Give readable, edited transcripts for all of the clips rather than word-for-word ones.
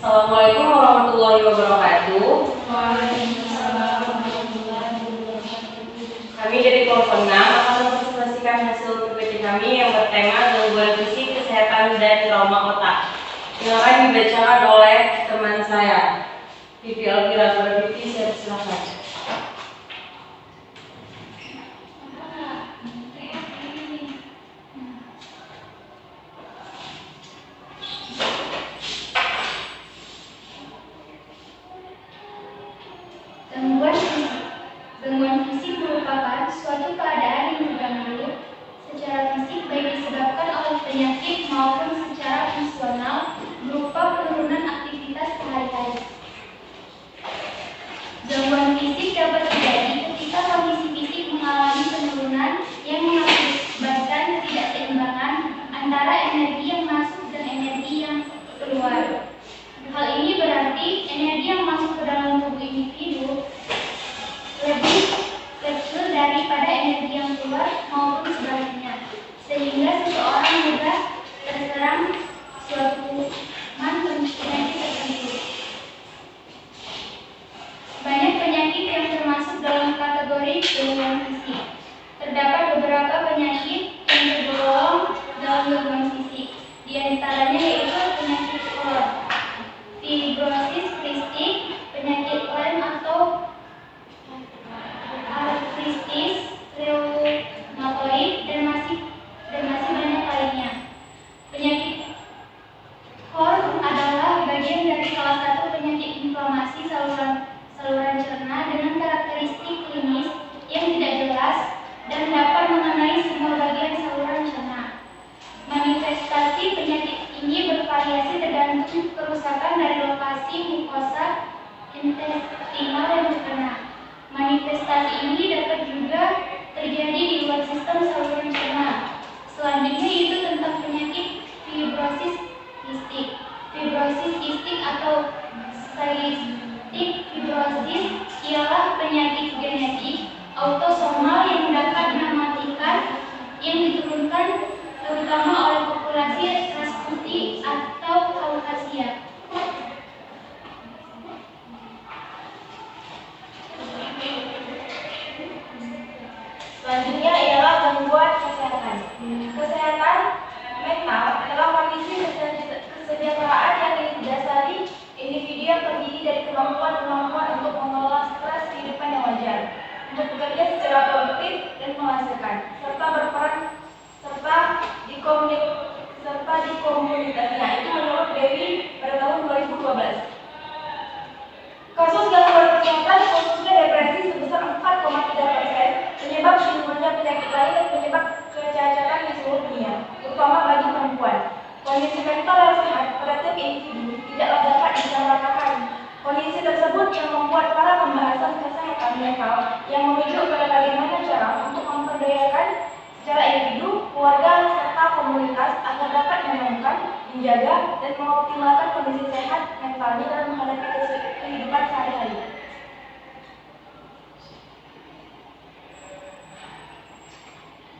Assalamualaikum warahmatullahi wabarakatuh. Kami dari kelompok 6 akan mempresentasikan hasil PPT kami yang bertema gangguan fisik, kesehatan, dan trauma otak. Yang akan dibacakan oleh teman saya, Vivi Elvira. Vivi, saya silakan. Gangguan fisik merupakan suatu keadaan yang mengganggu secara fisik baik disebabkan oleh penyakit maupun secara fungsional berupa penurunan aktivitas sehari-hari. Gangguan fisik dapat terjadi ketika kondisi fisik mengalami penurunan yang mengakibatkan ketidakseimbangan antara energi yang masuk dan energi yang keluar. Hal ini berarti energi yang masuk ke dalam tubuh individu lebih kecil daripada energi yang keluar maupun sebaliknya, sehingga seseorang mudah terserang suatu penyakit tertentu. Banyak penyakit yang termasuk dalam kategori gangguan fisik. Terdapat beberapa penyakit yang tergolong dalam gangguan fisik. Di antaranya yaitu penyakit kolon, fibrosis kistik, penyakit Lyme atau artritis reumatoid, dan masih banyak lainnya. Penyakit Crohn adalah bagian dari salah satu penyakit inflamasi saluran cerna dengan karakteristik klinis yang tidak jelas dan dapat mengenai semua bagian saluran cerna. Manifestasi penyakit ini bervariasi tergantung kerusakan dari lokasi mukosa intestinal yang terkena. Manifestasi ini dapat juga terjadi di luar sistem saluran cerna. Selanjutnya itu tentang penyakit fibrosis kistik. Fibrosis kistik atau cystic fibrosis ialah penyakit genetik autosomal yang dapat mematikan yang diturunkan terutama oleh populasi ras putih atau Kaukasia. Selanjutnya ialah gangguan kesehatan. Kesehatan mental adalah kondisi kesejahteraan yang didasari individu yang terdiri dari kemampuan untuk mengelola stres kehidupan yang wajar, untuk bekerja secara produktif dan menghasilkan, serta berperan di komunitasnya. Itu menurut Dewi pada tahun 2012. Kasus gangguan kesehatan khususnya depresi sebesar 4,3%, penyebab timbulnya penyakit lain dan penyebab kecacatan di seluruh dunia, terutama bagi perempuan. Kondisi mental yang sehat pada tiap individu tidaklah dapat disamaratakan. Kondisi tersebut yang membuat para pembahasan kesehatan mental yang merujuk pada bagaimana cara untuk memperdayakan secara individu, keluarga, serta komunitas agar dapat menemukan, menjaga, dan mengoptimalkan kondisi sehat mentalnya dalam menghadapi kehidupan sehari-hari.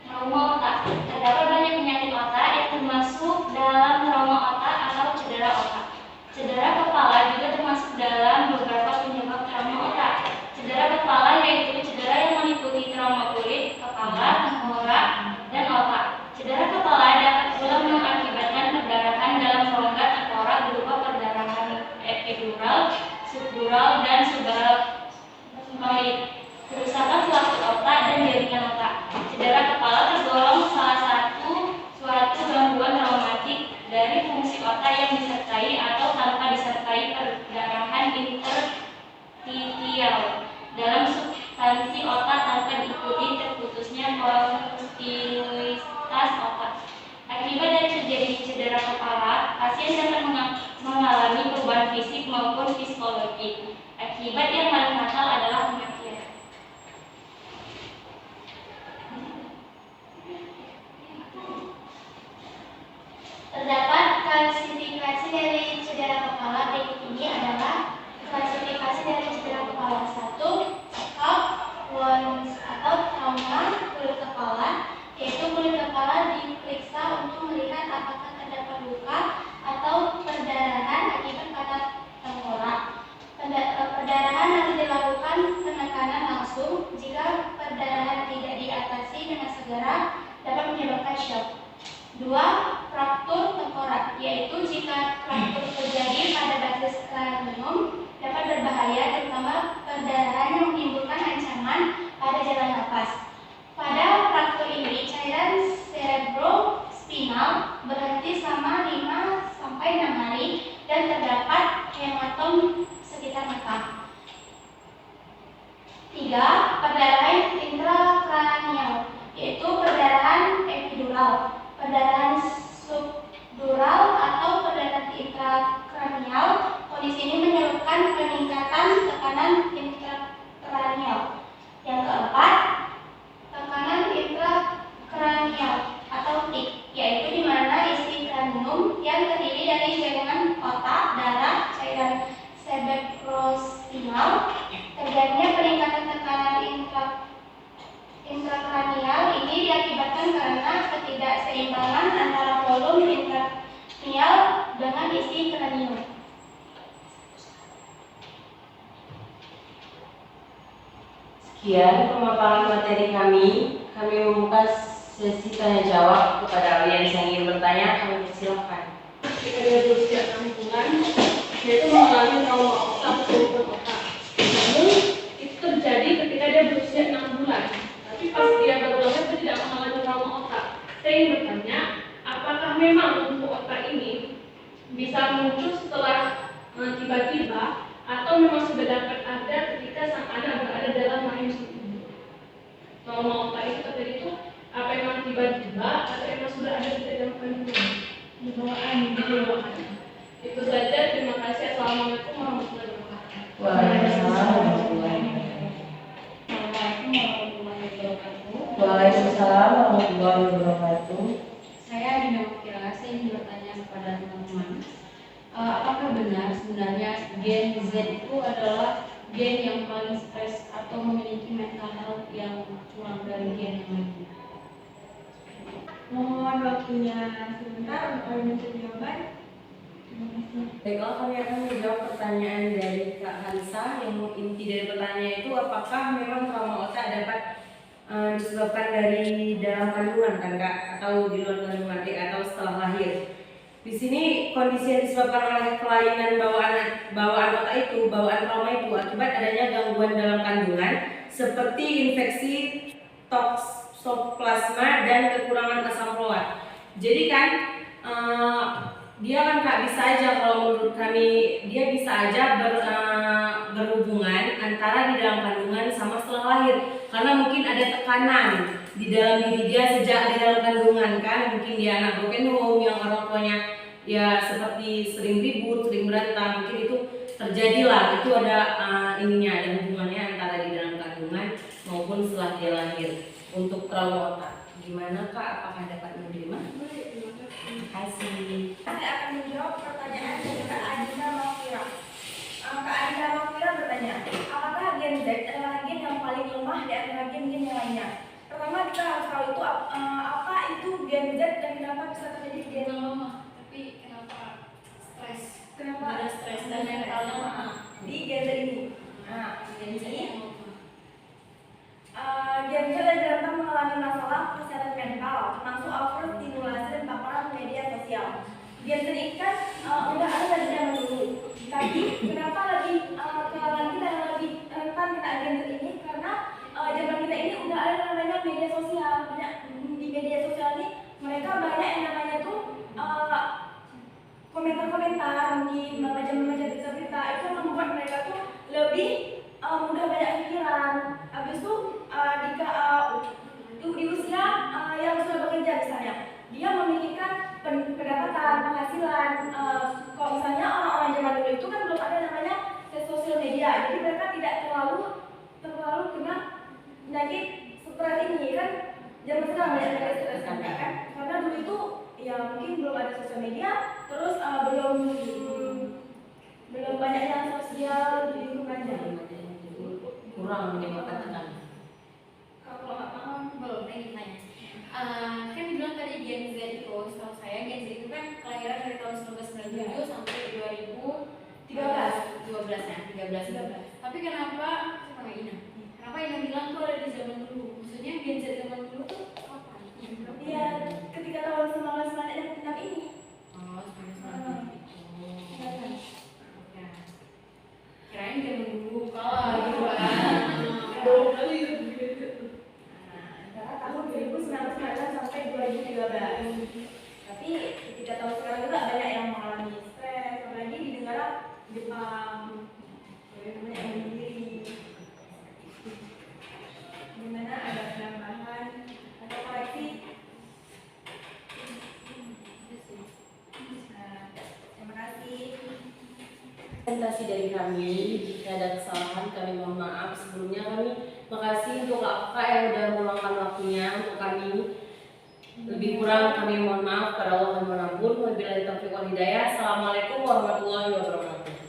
Trauma otak. Terdapat banyak penyakit otak yang termasuk dalam trauma otak atau cedera otak. Cedera kepala juga termasuk dalam beberapa penyebab trauma otak. Cedera kepala yaitu cedera yang meliputi trauma kulit, kepala, tengkorak, dan otak. Cedera kepala dapat pula mengakibatkan perdarahan dalam rongga tengkorak berupa perdarahan epidural, subdural, dan subarachnoid, kerusakan selaput otak, dan jaringan otak. Cedera kepala tergolong salah satu suatu gangguan traumatik dari fungsi otak yang disertai atau tanpa disertai perdarahan interstitial dalam substansi otak tanpa diikuti terputusnya kontinuitas otak. Akibat dari terjadi cedera kepala, pasien dapat mengalami perubahan fisik maupun psikologis. Akibat yang paling fatal adalah kematian. Terdapat klasifikasi dari cedera kepala. Berikut ini adalah klasifikasi dari cedera kepala. 1. Scalp wounds atau trauma kulit kepala, yaitu kulit kepala diperiksa untuk melihat apakah terdapat luka atau perdarahan akibat patah kranium dapat berbahaya, terutama perdarahan yang menimbulkan ancaman pada jalan napas. Pada fraktur ini, cairan cerebrospinal berhenti selama 5 sampai 6 hari dan terdapat hematom sekitar mata. 3. Perdarahan intrakranial, yaitu perdarahan epidural, perdarahan subdural atau perdarahan intrakranial. Kondisi ini menyebabkan peningkatan tekanan intrakranial. Yang keempat, tekanan intrakranial atau TIC, yaitu di mana isi kranium yang terdiri dari jaringan otak, darah, cairan cerebrospinal. Terjadinya peningkatan tekanan intrakranial ini diakibatkan karena ketidakseimbangan antara volume intrakranial dengan isi kranium. Sekian pemaparan materi kami. Kami membuka sesi tanya jawab kepada audiens yang ingin bertanya. Kami persilakan. Ketika dia berusia 6 bulan, dia itu mengalami trauma otak maupun otak. Namun itu terjadi ketika dia berusia 6 bulan. Tapi pas dia baru lahir dia tidak mengalami trauma otak. Saya ingin bertanya, apakah memang untuk otak ini bisa muncul setelah tiba-tiba atau memang sudah dapat ada ketika sang anak berada dalam rahim sang ibu? Trauma otak itu terjadi itu apa memang tiba-tiba atau memang sudah ada di dalam kandungan? Di bawaan. Itu saja, terima kasih. Assalamualaikum warahmatullahi wabarakatuh. Waalaikumsalam warahmatullahi wabarakatuh. Waalaikumsalam warahmatullahi wabarakatuh. Saya Dina Mukira, saya ingin bertanya kepada teman-teman, apakah benar sebenarnya gen Z itu adalah gen yang paling stres atau memiliki mental health yang kurang dari gen yang lainnya? Mohon waktunya sebentar untuk mencari jawaban. Terima kasih. Baiklah, kami akan menjawab pertanyaan dari Kak Hansa. Yang inti dari pertanyaan itu, apakah memang trauma otak dapat disebabkan dari dalam kandungan kan Kak, atau di luar kandungan atau setelah lahir? Di sini kondisi yang disebabkan oleh kelainan bawaan otak itu, bawaan trauma itu akibat adanya gangguan dalam kandungan seperti infeksi toksoplasma dan kekurangan asam folat. Jadi kan dia kan Kak bisa aja, kalau menurut kami dia bisa aja berhubungan antara di dalam kandungan sama setelah lahir, karena mungkin ada tekanan di dalam diri dia sejak di dalam kandungan kan, mungkin dia anak broken home yang orang tuanya ya seperti sering ribut, sering berantem, mungkin itu terjadilah, itu ada ada hubungannya antara di dalam kandungan maupun setelah dia lahir. Untuk trauma otak, gimana Kak? Apakah dapat menerima? Terima kasih. Saya akan menjawab pertanyaan dari Kak Adina Mawkira. Kak Adina Mawkira bertanya, apakah gen Z adalah gen yang paling lemah di antara gen-gen yang lainnya? Pertama kita harus tahu itu apa itu gen Z dan kenapa bisa terjadi gen Lemah, tapi kenapa stres? Kenapa ada stres dan mental lemah di gen Z ini? gen Z yang lemah? Gen Z dan rentan mengalami masalah kesehatan mental, termasuk overstimulasi dan paparan media sosial. Gen Z ini kan udah ada dari zaman dulu. Tapi kenapa kalangan kita yang lebih rentan kena gen Z ini? Karena zaman kita ini udah ada namanya media sosial. Banyak di media sosial ini mereka banyak yang namanya tuh komentar-komentar di macam-macam berita-berita itu yang membuat mereka tuh lebih mudah banyak pikiran. Habis itu di usia yang sudah bekerja misalnya, dia memikirkan pendapatan, penghasilan. Kalau misalnya orang-orang zaman dulu itu kan belum ada namanya sosial media, jadi mereka tidak terlalu kena penyakit stres ini kan. Zaman sekarang banyak penyakit stres kan, karena dulu itu ya mungkin belum ada sosial media, terus belum banyak yang sosial di lingkungannya. Kurang menyebabkan tekanan. Kalau nggak paham, belum ingin tanya. Kan dibilang tadi Gen Z itu, setahu saya Gen Z itu kan kelahiran dari tahun 1997 sampai 2013 ya, 13. Tapi kenapa, siapa Ina? Kenapa Ina bilang tuh ada di zaman dulu? Maksudnya Gen Z zaman dulu tuh kapan? Iya, ketika tahun 1996 ini. Oh, 1996 itu. Oke. Jepang. Bagaimana yang berdiri? Gimana ada penambahan atau koreksi? Nah, terima kasih. Presentasi dari kami, jika ada kesalahan kami mohon maaf. Sebelumnya kami makasih untuk kakak yang udah meluangkan waktunya untuk kami. Lebih kurang kami mohon maaf, pada Allah yang mengampun. Wabillahi taufiq wal hidayah. Assalamualaikum warahmatullahi wabarakatuh.